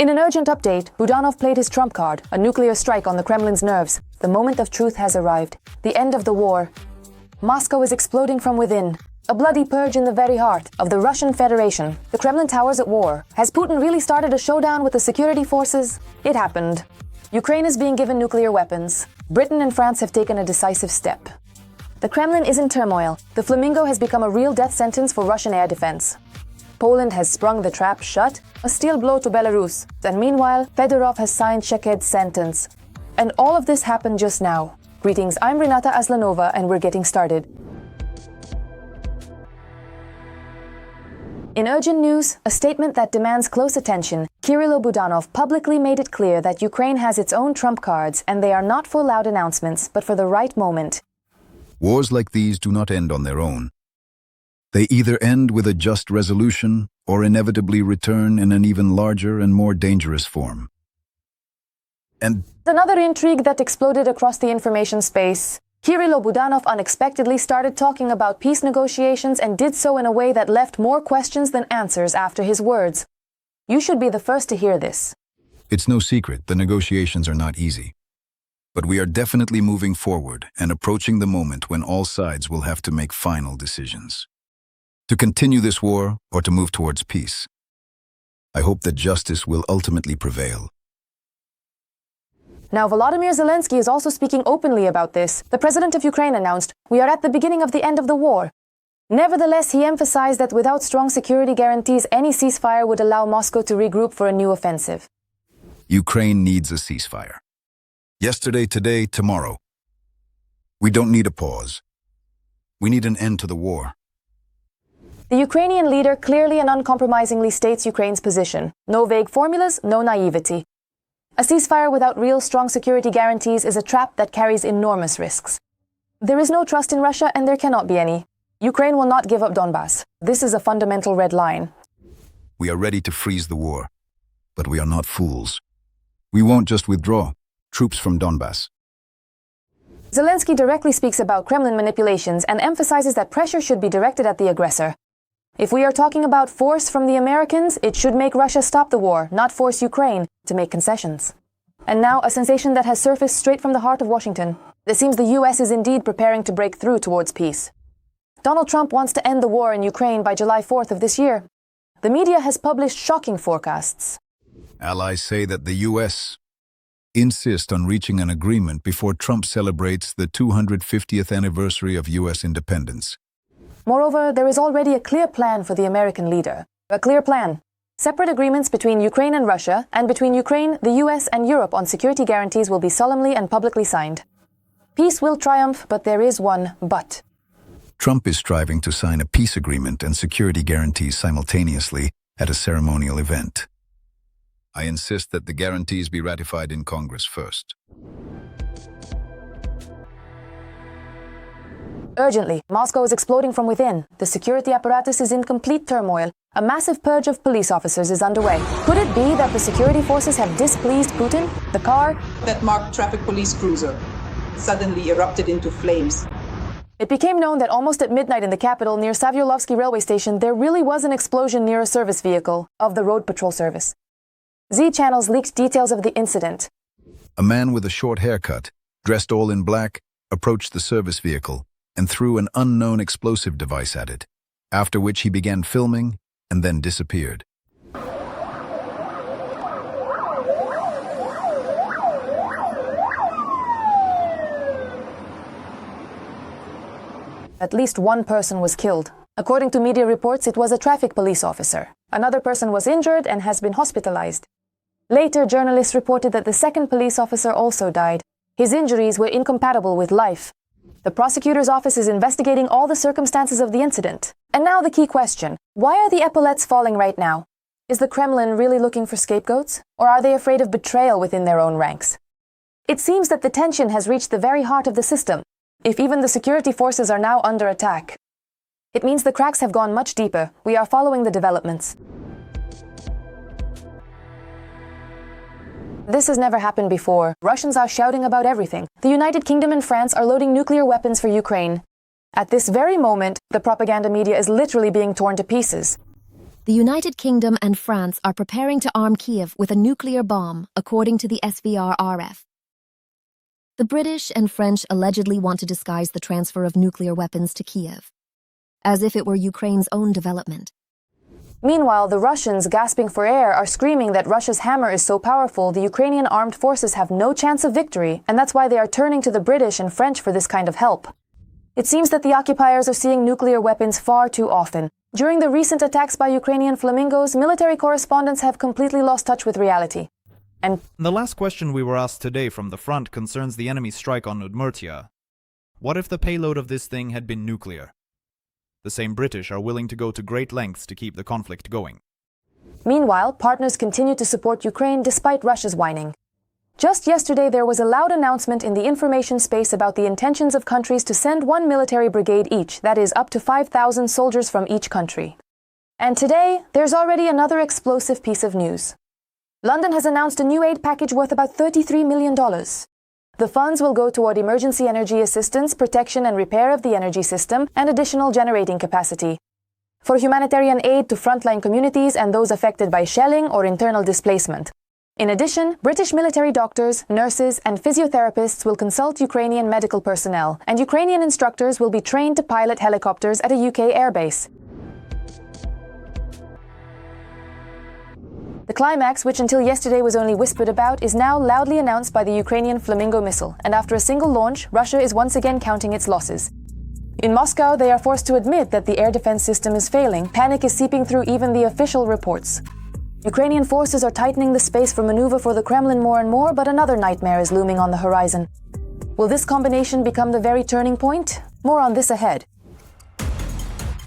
In an urgent update, Budanov played his trump card, a nuclear strike on the Kremlin's nerves. The moment of truth has arrived. The end of the war. Moscow is exploding from within. A bloody purge in the very heart of the Russian Federation. The Kremlin towers at war. Has Putin really started a showdown with the security forces? It happened. Ukraine is being given nuclear weapons. Britain and France have taken a decisive step. The Kremlin is in turmoil. The Flamingo has become a real death sentence for Russian air defense. Poland has sprung the trap shut, a steel blow to Belarus. And meanwhile, Fedorov has signed Shekhet's sentence. And all of this happened just now. Greetings, I'm Renata Aslanova, and we're getting started. In urgent news, a statement that demands close attention, Kyrylo Budanov publicly made it clear that Ukraine has its own trump cards, and they are not for loud announcements, but for the right moment. Wars like these do not end on their own. They either end with a just resolution or inevitably return in an even larger and more dangerous form. And another intrigue that exploded across the information space. Kyrylo Budanov unexpectedly started talking about peace negotiations and did so in a way that left more questions than answers after his words. You should be the first to hear this. It's no secret the negotiations are not easy. But we are definitely moving forward and approaching the moment when all sides will have to make final decisions. To continue this war or to move towards peace. I hope that justice will ultimately prevail. Now, Volodymyr Zelensky is also speaking openly about this. The president of Ukraine announced, "We are at the beginning of the end of the war." Nevertheless, he emphasized that without strong security guarantees, any ceasefire would allow Moscow to regroup for a new offensive. Ukraine needs a ceasefire. Yesterday, today, tomorrow. We don't need a pause. We need an end to the war. The Ukrainian leader clearly and uncompromisingly states Ukraine's position. No vague formulas, no naivety. A ceasefire without real strong security guarantees is a trap that carries enormous risks. There is no trust in Russia, and there cannot be any. Ukraine will not give up Donbass. This is a fundamental red line. We are ready to freeze the war, but we are not fools. We won't just withdraw troops from Donbass. Zelensky directly speaks about Kremlin manipulations and emphasizes that pressure should be directed at the aggressor. If we are talking about force from the Americans, it should make Russia stop the war, not force Ukraine to make concessions. And now, a sensation that has surfaced straight from the heart of Washington. It seems the US is indeed preparing to break through towards peace. Donald Trump wants to end the war in Ukraine by July 4th of this year. The media has published shocking forecasts. Allies say that the US insist on reaching an agreement before Trump celebrates the 250th anniversary of US independence. Moreover, there is already a clear plan for the American leader. A clear plan. Separate agreements between Ukraine and Russia, and between Ukraine, the US, and Europe on security guarantees will be solemnly and publicly signed. Peace will triumph, but there is one but. Trump is striving to sign a peace agreement and security guarantees simultaneously at a ceremonial event. I insist that the guarantees be ratified in Congress first. Urgently, Moscow is exploding from within. The security apparatus is in complete turmoil. A massive purge of police officers is underway. Could it be that the security forces have displeased Putin? The car that marked traffic police cruiser suddenly erupted into flames. It became known that almost at midnight in the capital, near Savyolovsky railway station, there really was an explosion near a service vehicle of the Road Patrol Service. Z channels leaked details of the incident. A man with a short haircut, dressed all in black, approached the service vehicle and threw an unknown explosive device at it, after which he began filming and then disappeared. At least one person was killed. According to media reports, it was a traffic police officer. Another person was injured and has been hospitalized. Later, journalists reported that the second police officer also died. His injuries were incompatible with life. The prosecutor's office is investigating all the circumstances of the incident. And now the key question. Why are the epaulettes falling right now? Is the Kremlin really looking for scapegoats? Or are they afraid of betrayal within their own ranks? It seems that the tension has reached the very heart of the system. If even the security forces are now under attack, it means the cracks have gone much deeper. We are following the developments. This has never happened before. Russians are shouting about everything. The United Kingdom and France are loading nuclear weapons for Ukraine. At this very moment, the propaganda media is literally being torn to pieces. The United Kingdom and France are preparing to arm Kiev with a nuclear bomb, according to the SVR-RF. The British and French allegedly want to disguise the transfer of nuclear weapons to Kiev, as if it were Ukraine's own development. Meanwhile, the Russians, gasping for air, are screaming that Russia's hammer is so powerful the Ukrainian armed forces have no chance of victory, and that's why they are turning to the British and French for this kind of help. It seems that the occupiers are seeing nuclear weapons far too often. During the recent attacks by Ukrainian Flamingos, military correspondents have completely lost touch with reality. And the last question we were asked today from the front concerns the enemy strike on Udmurtia. What if the payload of this thing had been nuclear? The same British are willing to go to great lengths to keep the conflict going. Meanwhile, partners continue to support Ukraine despite Russia's whining. Just yesterday, there was a loud announcement in the information space about the intentions of countries to send one military brigade each, that is, up to 5,000 soldiers from each country. And today, there's already another explosive piece of news. London has announced a new aid package worth about $33 million. The funds will go toward emergency energy assistance, protection and repair of the energy system, and additional generating capacity. For humanitarian aid to frontline communities and those affected by shelling or internal displacement. In addition, British military doctors, nurses, and physiotherapists will consult Ukrainian medical personnel, and Ukrainian instructors will be trained to pilot helicopters at a UK airbase. The climax, which until yesterday was only whispered about, is now loudly announced by the Ukrainian Flamingo missile, and after a single launch, Russia is once again counting its losses. In Moscow, they are forced to admit that the air defense system is failing. Panic is seeping through even the official reports. Ukrainian forces are tightening the space for maneuver for the Kremlin more and more, but another nightmare is looming on the horizon. Will this combination become the very turning point? More on this ahead.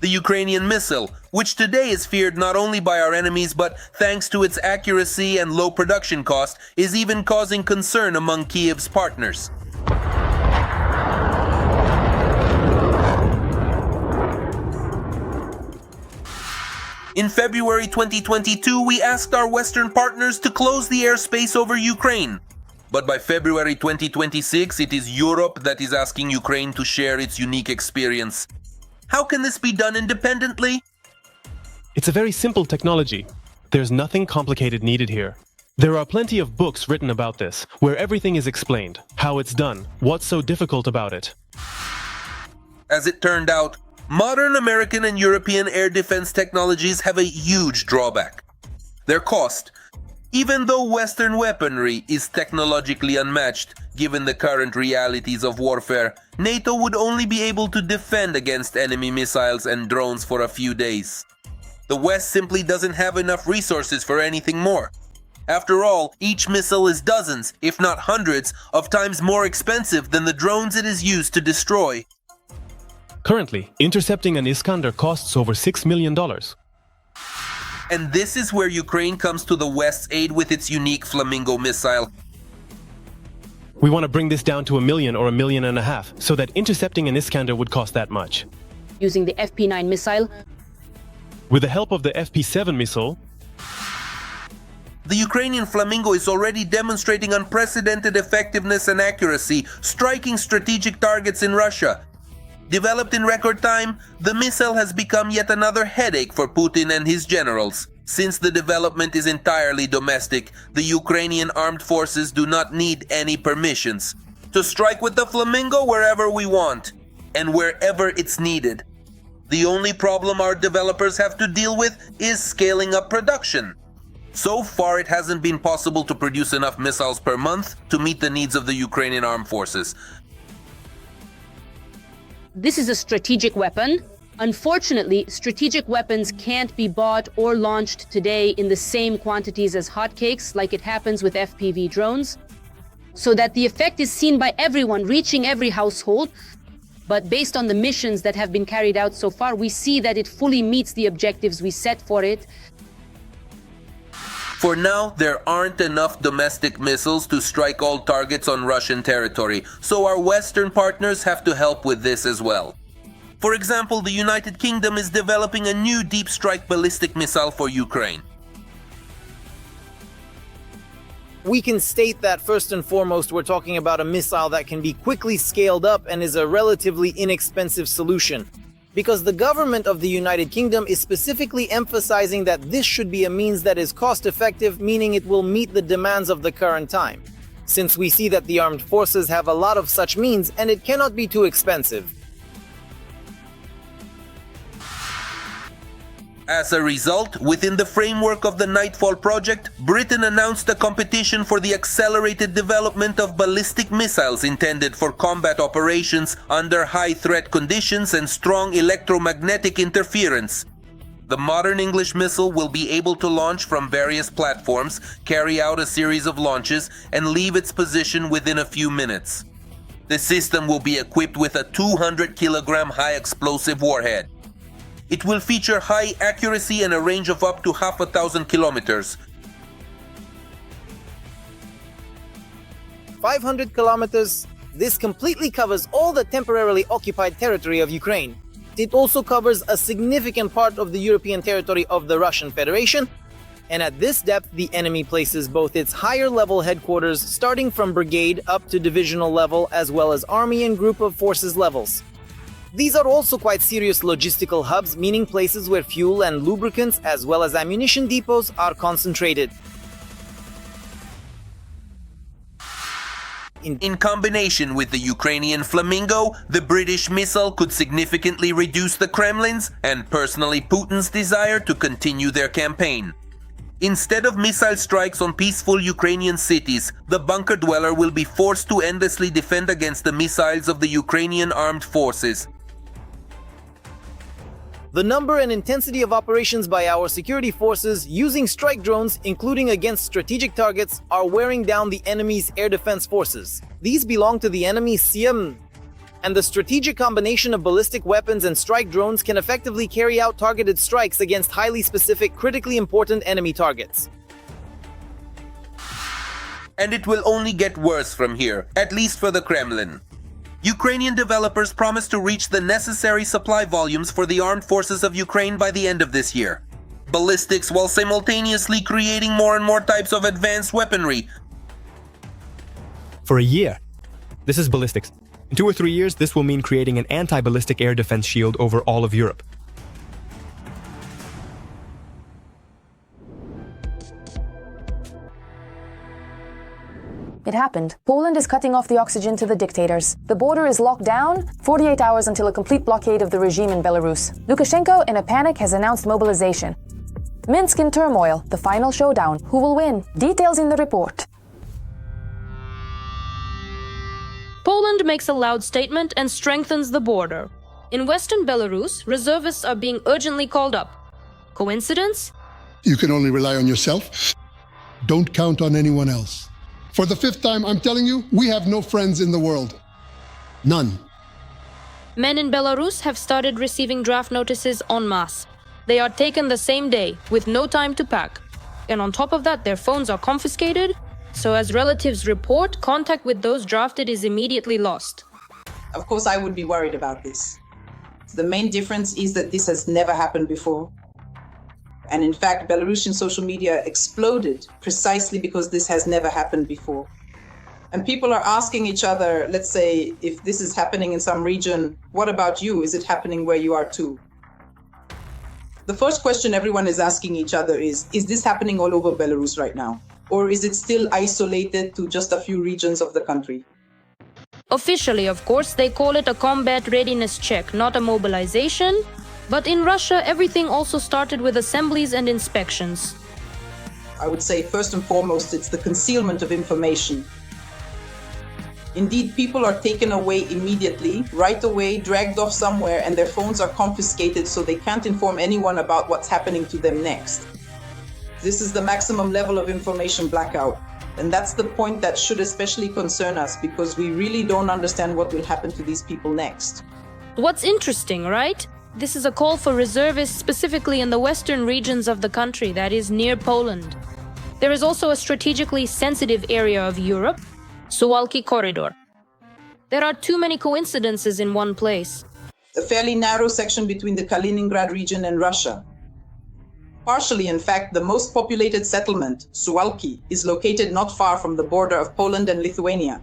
The Ukrainian missile, which today is feared not only by our enemies but thanks to its accuracy and low production cost, is even causing concern among Kiev's partners. In February 2022, we asked our Western partners to close the airspace over Ukraine. But by February 2026, it is Europe that is asking Ukraine to share its unique experience. How can this be done independently? It's a very simple technology. There's nothing complicated needed here. There are plenty of books written about this, where everything is explained, how it's done, what's so difficult about it. As it turned out, modern American and European air defense technologies have a huge drawback: their cost. Even though Western weaponry is technologically unmatched, given the current realities of warfare, NATO would only be able to defend against enemy missiles and drones for a few days. The West simply doesn't have enough resources for anything more. After all, each missile is dozens, if not hundreds, of times more expensive than the drones it is used to destroy. Currently, intercepting an Iskander costs over $6 million. And this is where Ukraine comes to the West's aid with its unique Flamingo missile. We want to bring this down to $1 million or $1.5 million, so that intercepting an Iskander would cost that much. Using the FP9 missile. With the help of the FP7 missile, the Ukrainian Flamingo is already demonstrating unprecedented effectiveness and accuracy, striking strategic targets in Russia. Developed in record time, the missile has become yet another headache for Putin and his generals. Since the development is entirely domestic, the Ukrainian armed forces do not need any permissions to strike with the Flamingo wherever we want and wherever it's needed. The only problem our developers have to deal with is scaling up production. So far, it hasn't been possible to produce enough missiles per month to meet the needs of the Ukrainian armed forces. This is a strategic weapon. Unfortunately, strategic weapons can't be bought or launched today in the same quantities as hotcakes like it happens with FPV drones, so that the effect is seen by everyone, reaching every household. But based on the missions that have been carried out so far, we see that it fully meets the objectives we set for it. For now, there aren't enough domestic missiles to strike all targets on Russian territory, so our Western partners have to help with this as well. For example, the United Kingdom is developing a new deep strike ballistic missile for Ukraine. We can state that first and foremost, we're talking about a missile that can be quickly scaled up and is a relatively inexpensive solution. because the government of the United Kingdom is specifically emphasizing that this should be a means that is cost-effective, meaning it will meet the demands of the current time. Since we see that the armed forces have a lot of such means and it cannot be too expensive. As a result, within the framework of the Nightfall project, Britain announced a competition for the accelerated development of ballistic missiles intended for combat operations under high threat conditions and strong electromagnetic interference. The modern English missile will be able to launch from various platforms, carry out a series of launches, and leave its position within a few minutes. The system will be equipped with a 200-kilogram high-explosive warhead. It will feature high accuracy and a range of up to 1,000 kilometers. 500 kilometers, this completely covers all the temporarily occupied territory of Ukraine. It also covers a significant part of the European territory of the Russian Federation, and at this depth the enemy places both its higher level headquarters starting from brigade up to divisional level as well as army and group of forces levels. These are also quite serious logistical hubs, meaning places where fuel and lubricants as well as ammunition depots are concentrated. In combination with the Ukrainian Flamingo, the British missile could significantly reduce the Kremlin's and personally Putin's desire to continue their campaign. Instead of missile strikes on peaceful Ukrainian cities, the bunker dweller will be forced to endlessly defend against the missiles of the Ukrainian armed forces. The number and intensity of operations by our security forces using strike drones, including against strategic targets, are wearing down the enemy's air defense forces. These belong to the enemy's SIEM, and the strategic combination of ballistic weapons and strike drones can effectively carry out targeted strikes against highly specific, critically important enemy targets. And it will only get worse from here, at least for the Kremlin. Ukrainian developers promise to reach the necessary supply volumes for the armed forces of Ukraine by the end of this year. Ballistics, while simultaneously creating more and more types of advanced weaponry. For a year. This is ballistics. In 2 or 3 years, this will mean creating an anti-ballistic air defense shield over all of Europe. It happened. Poland is cutting off the oxygen to the dictators. The border is locked down, 48 hours until a complete blockade of the regime in Belarus. Lukashenko, in a panic, has announced mobilization. Minsk in turmoil, the final showdown. Who will win? Details in the report. Poland makes a loud statement and strengthens the border. In western Belarus, reservists are being urgently called up. Coincidence? You can only rely on yourself. Don't count on anyone else. For the 5th time, I'm telling you, we have no friends in the world. None. Men in Belarus have started receiving draft notices en masse. They are taken the same day, with no time to pack. And on top of that, their phones are confiscated, so as relatives report, contact with those drafted is immediately lost. Of course, I would be worried about this. The main difference is that this has never happened before. And in fact, Belarusian social media exploded precisely because this has never happened before. And people are asking each other, let's say, if this is happening in some region, what about you? Is it happening where you are too? The first question everyone is asking each other is this happening all over Belarus right now? Or is it still isolated to just a few regions of the country? Officially, of course, they call it a combat readiness check, not a mobilization. But in Russia, everything also started with assemblies and inspections. I would say, first and foremost, it's the concealment of information. Indeed, people are taken away immediately, right away, dragged off somewhere, and their phones are confiscated so they can't inform anyone about what's happening to them next. This is the maximum level of information blackout. And that's the point that should especially concern us, because we really don't understand what will happen to these people next. What's interesting, right? This is a call for reservists specifically in the western regions of the country, that is, near Poland. There is also a strategically sensitive area of Europe, Suwalki Corridor. There are too many coincidences in one place. A fairly narrow section between the Kaliningrad region and Russia. Partially, in fact, the most populated settlement, Suwalki, is located not far from the border of Poland and Lithuania.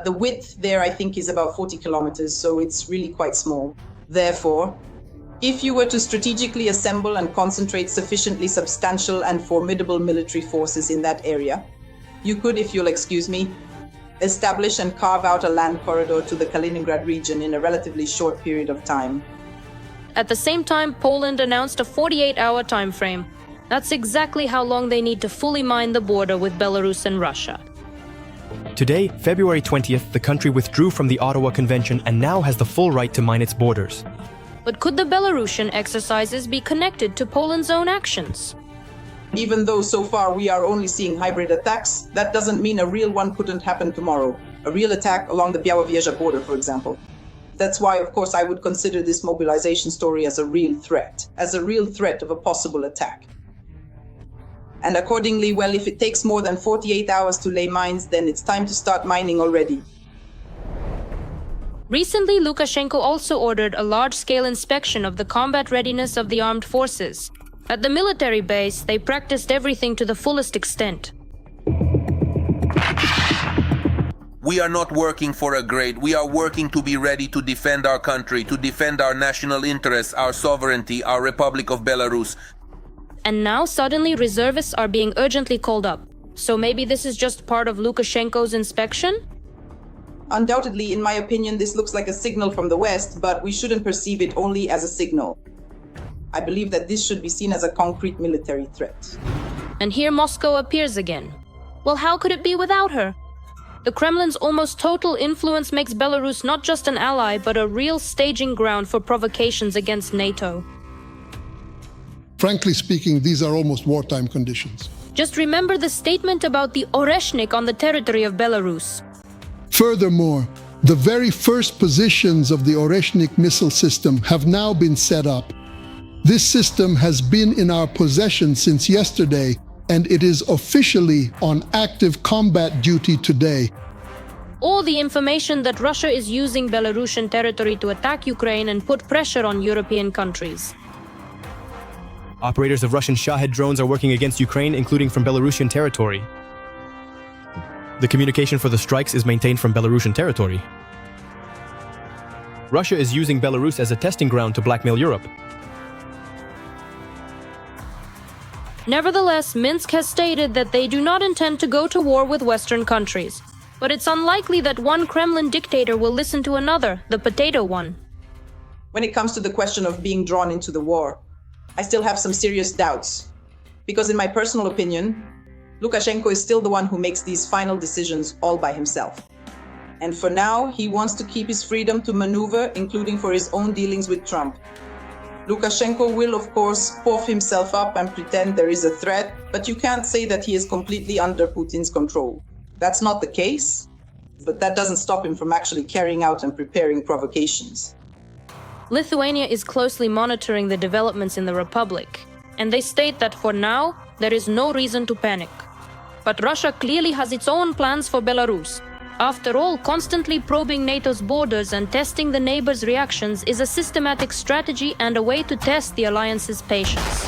The width there, I think, is about 40 kilometers, so it's really quite small. Therefore, if you were to strategically assemble and concentrate sufficiently substantial and formidable military forces in that area, you could, if you'll excuse me, establish and carve out a land corridor to the Kaliningrad region in a relatively short period of time. At the same time, Poland announced a 48-hour time frame. That's exactly how long they need to fully mine the border with Belarus and Russia. Today, February 20th, the country withdrew from the Ottawa Convention and now has the full right to mine its borders. But could the Belarusian exercises be connected to Poland's own actions? Even though so far we are only seeing hybrid attacks, that doesn't mean a real one couldn't happen tomorrow. A real attack along the Białowieża border, for example. That's why, of course, I would consider this mobilization story as a real threat of a possible attack. And accordingly, well, if it takes more than 48 hours to lay mines, then it's time to start mining already. Recently, Lukashenko also ordered a large-scale inspection of the combat readiness of the armed forces. At the military base, they practiced everything to the fullest extent. We are not working for a grade. We are working to be ready to defend our country, to defend our national interests, our sovereignty, our Republic of Belarus. And now suddenly reservists are being urgently called up. So maybe this is just part of Lukashenko's inspection? Undoubtedly, in my opinion, this looks like a signal from the West, but we shouldn't perceive it only as a signal. I believe that this should be seen as a concrete military threat. And here Moscow appears again. Well, how could it be without her? The Kremlin's almost total influence makes Belarus not just an ally, but a real staging ground for provocations against NATO. Frankly speaking, these are almost wartime conditions. Just remember the statement about the Oreshnik on the territory of Belarus. Furthermore, the very first positions of the Oreshnik missile system have now been set up. This system has been in our possession since yesterday, and it is officially on active combat duty today. Or the information that Russia is using Belarusian territory to attack Ukraine and put pressure on European countries. Operators of Russian Shahed drones are working against Ukraine, including from Belarusian territory. The communication for the strikes is maintained from Belarusian territory. Russia is using Belarus as a testing ground to blackmail Europe. Nevertheless, Minsk has stated that they do not intend to go to war with Western countries. But it's unlikely that one Kremlin dictator will listen to another, the potato one. When it comes to the question of being drawn into the war, I still have some serious doubts. Because in my personal opinion, Lukashenko is still the one who makes these final decisions all by himself. And for now, he wants to keep his freedom to maneuver, including for his own dealings with Trump. Lukashenko will, of course, puff himself up and pretend there is a threat, but you can't say that he is completely under Putin's control. That's not the case, but that doesn't stop him from actually carrying out and preparing provocations. Lithuania is closely monitoring the developments in the Republic, and they state that for now, there is no reason to panic. But Russia clearly has its own plans for Belarus. After all, constantly probing NATO's borders and testing the neighbors' reactions is a systematic strategy and a way to test the alliance's patience.